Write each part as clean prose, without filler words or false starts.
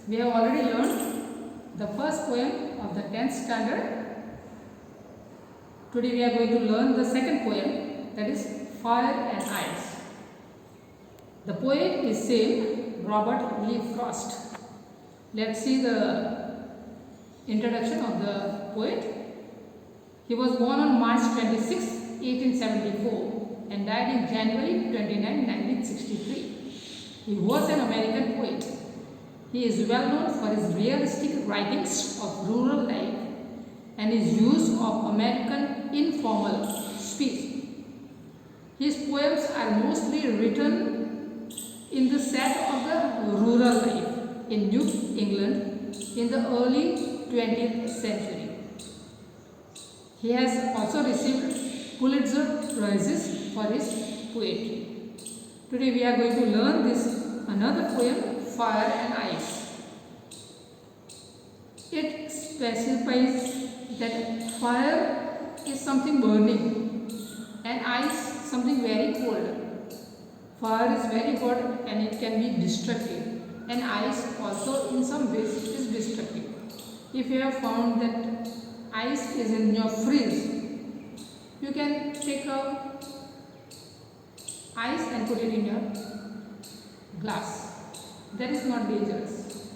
We have already learned the first poem of the 10th standard. Today we are going to learn the second poem, that is Fire and Ice. The poet is same Robert Lee Frost. Let's see the introduction of the poet. He was born on March 26, 1874 and died in January 29, 1963. He was an American poet. He is well known for his realistic writings of rural life and his use of American informal speech. His poems are mostly written in the set of the rural life in New England in the early 20th century. He has also received Pulitzer Prizes for his poetry. Today we are going to learn this another poem, Fire and Ice. It specifies that fire is something burning and ice something very cold. Fire is very hot and it can be destructive, and ice also in some ways is destructive. If you have found that ice is in your fridge, you can take a ice and put it in your glass. That is not dangerous.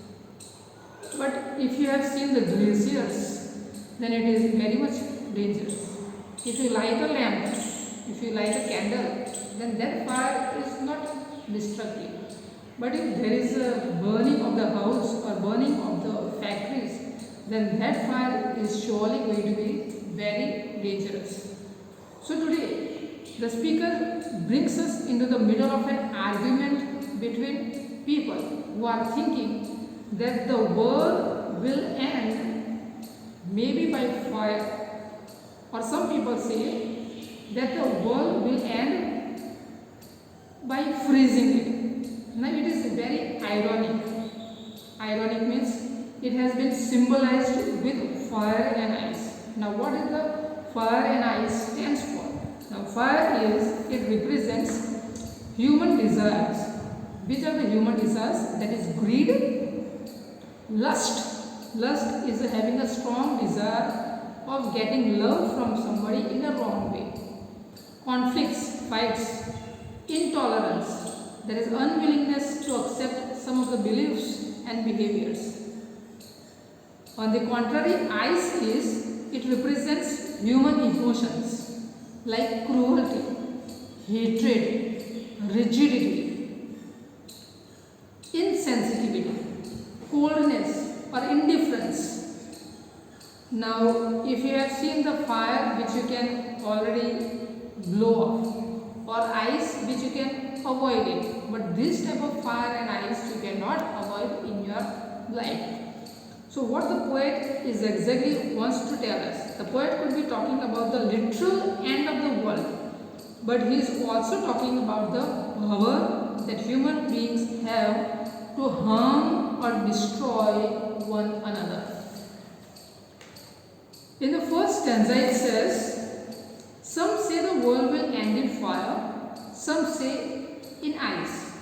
But if you have seen the glaciers, then it is very much dangerous. If you light a lamp, if you light a candle, then that fire is not destructive. But if there is a burning of the house or burning of the factories, then that fire is surely going to be very dangerous. So today, the speaker brings us into the middle of an argument between people who are thinking that the world will end maybe by fire, or some people say that the world will end by freezing it. Now it is very ironic. Ironic means it has been symbolized with fire and ice. Now what is the fire and ice stands for? Now fire is, it represents human desires. Which are the human desires? That is greed, lust. Lust is having a strong desire of getting love from somebody in a wrong way. Conflicts, fights, intolerance. There is unwillingness to accept some of the beliefs and behaviors. On the contrary, ice is, it represents human emotions like cruelty, hatred, rigidity, insensitivity, coldness or indifference. Now if you have seen the fire which you can already blow off, or ice which you can avoid it, but this type of fire and ice you cannot avoid in your life. So what the poet is exactly wants to tell us, the poet could be talking about the literal end of the world, but he is also talking about the power that human beings have to harm or destroy one another. In the first stanza it says, some say the world will end in fire, some say in ice.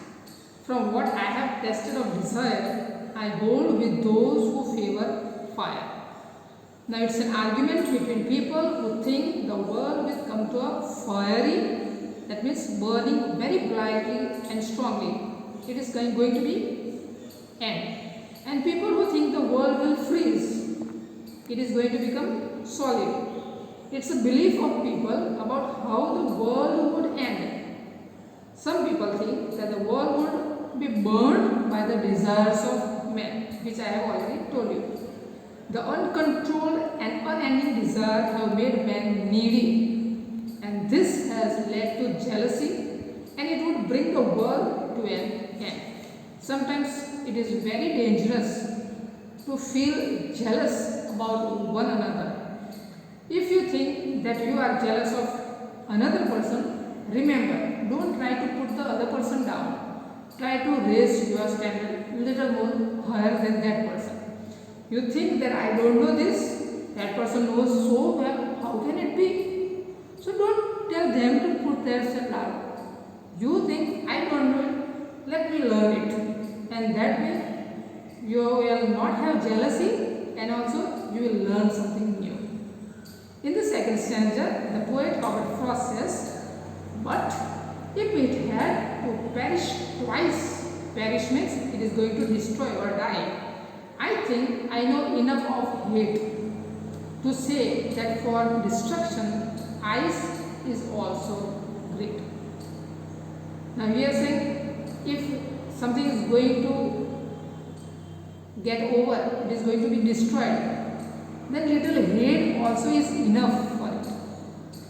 From what I have tested of desire, I hold with those who favor fire. Now it's an argument between people who think the world will come to a fiery, that means burning very brightly and strongly. It is going to be end. And people who think the world will freeze, it is going to become solid. It's a belief of people about how the world would end. Some people think that the world would be burned by the desires of men, which I have already told you. The uncontrolled and unending desire have made men needy, and this has led to jealousy, and it would bring the world to an end. Sometimes it is very dangerous to feel jealous about one another. If you think that you are jealous of another person, remember, don't try to put the other person down. Try to raise your standard little more higher than that person. You think that I don't know this, that person knows so well, how can it be? So don't tell them to put themselves down. You think I don't know it, let me learn it. And that way You will not have jealousy, and also you will learn something new. In the second stanza, the poet Robert Frost says, "But if it had to perish twice," perish means it is going to destroy or die, "I think I know enough of hate to say that for destruction, ice is also great." Now we are saying, if something is going to get over, it is going to be destroyed, then little hate also is enough for it.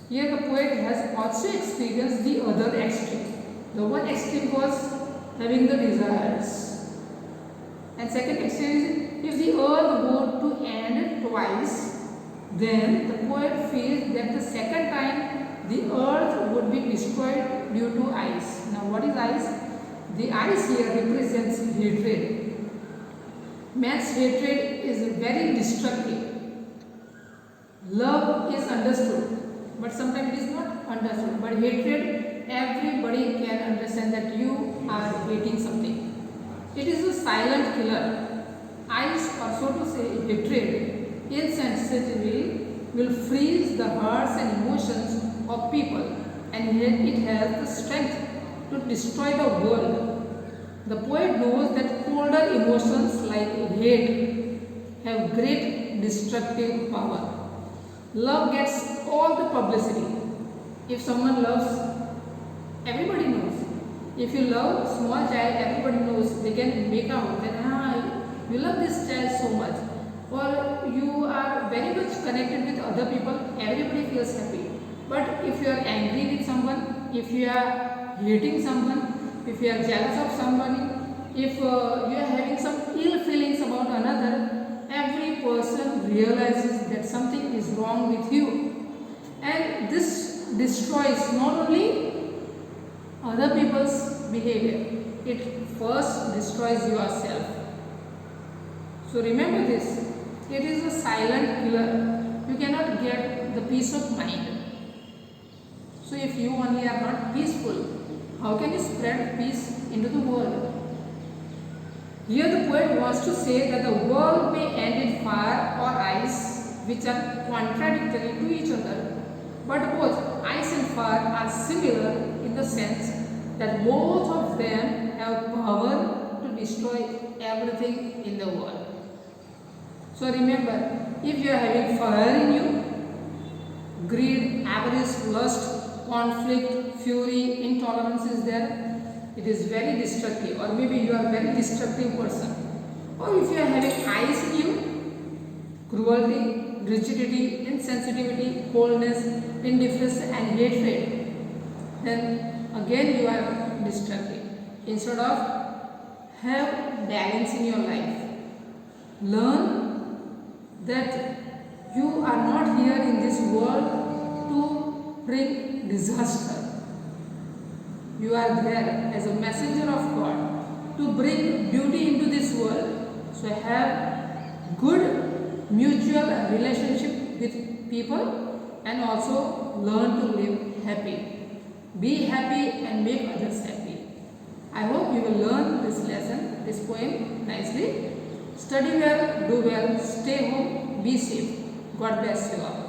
Here the poet has also experienced the other extreme. The one extreme was having the desires, and second extreme is if the earth were to end twice, then the poet feels that the second time the earth would be destroyed due to ice. Now what is ice? The ice here represents hatred. Man's hatred is very destructive. Love is understood, but sometimes it is not understood. But hatred, everybody can understand that you are hating something. It is a silent killer. Ice, or so to say, hatred, insensitively will freeze the hearts and emotions of people, and yet it has the strength to destroy the world. The poet knows that colder emotions like hate have great destructive power. Love gets all the publicity. If someone loves, everybody knows. If you love small child, everybody knows. They can make out that you love this child so much, or you are very much connected with other people. Everybody feels happy. But if you are angry with someone, if you are hating someone, if you are jealous of somebody, if you are having some ill feelings about another, every person realizes that something is wrong with you, and this destroys not only other people's behavior, it first destroys yourself. So remember this, it is a silent killer. You cannot get the peace of mind. So if you only are not peaceful, how can you spread peace into the world? Here the poet wants to say that the world may end in fire or ice, which are contradictory to each other, but both ice and fire are similar in the sense that both of them have power to destroy everything in the world. So remember, if you are having fire in you, greed, avarice, lust, conflict, fury, intolerance is there, it is very destructive, or maybe you are a very destructive person. Or if you are having ice in you, cruelty, rigidity, insensitivity, coldness, indifference and hatred, then again you are destructive. Instead of have balance in your life, learn that you are not here in this world to bring disaster. You are there as a messenger of God to bring beauty into this world. So have good mutual relationship with people, and also learn to live happy. Be happy and make others happy. I hope you will learn this lesson, this poem nicely. Study well, do well, stay home, be safe. God bless you all.